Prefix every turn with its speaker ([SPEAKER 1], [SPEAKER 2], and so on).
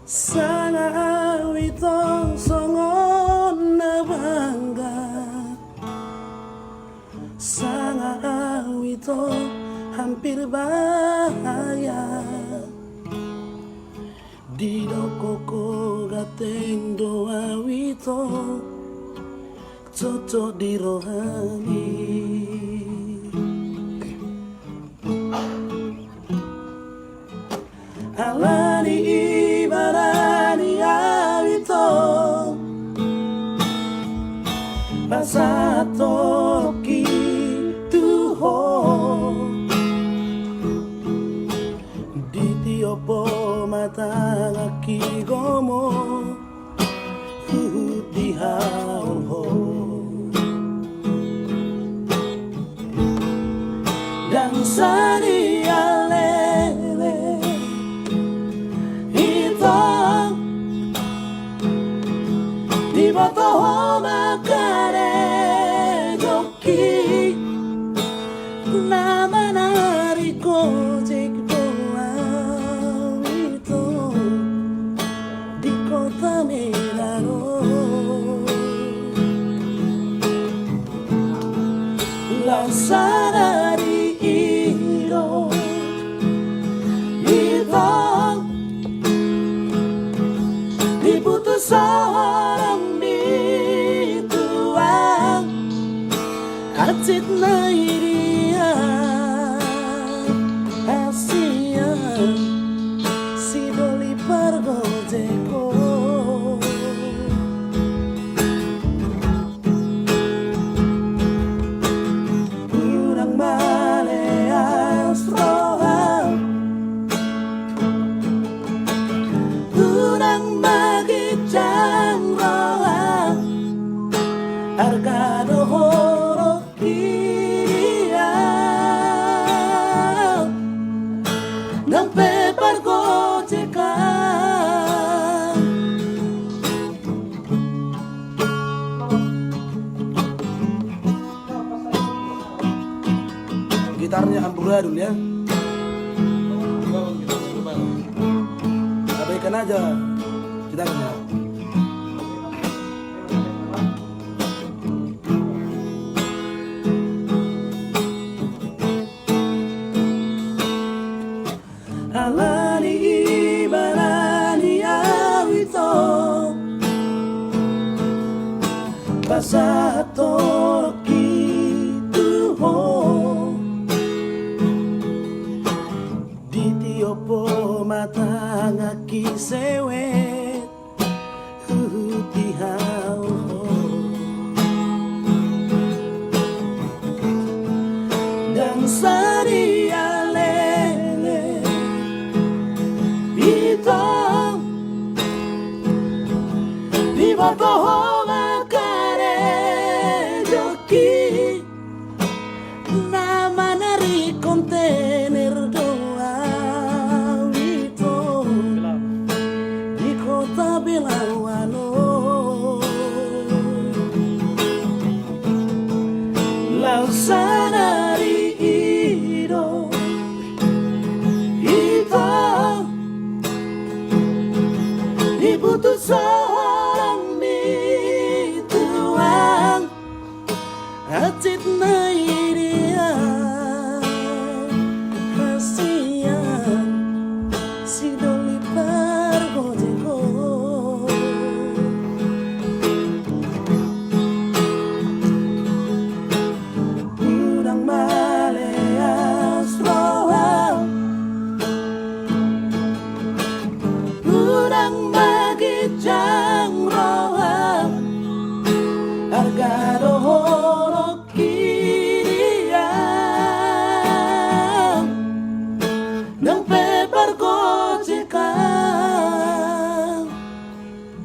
[SPEAKER 1] Sana awito songon na bangga, sana awito hampir bahaya. Di koko gateng do awito cocok di rohani. Alani ibarani awito basato kituho ditiopo mata ngaki gomo di hauho dan sani alele ito di botoho makare joki nama nariko jek doa itu di kota Milano laksana di iro itu diputus seorang bituang acit na iria Asia si doli pargojeko kurang male astroha kurang bagi roha argado horo kiria nampe pargojeka gitarnya amburadul ya. Abaikan aja gitarnya. Alani ibarani awito basato kituho ditiopo mata ngaki sewet di hauho dan sari alele ito di botoho makare joki nama nari kontainer doa itu di kota Bilawano lausana di ido itu diputus seorang bituang acit na iria kasihan si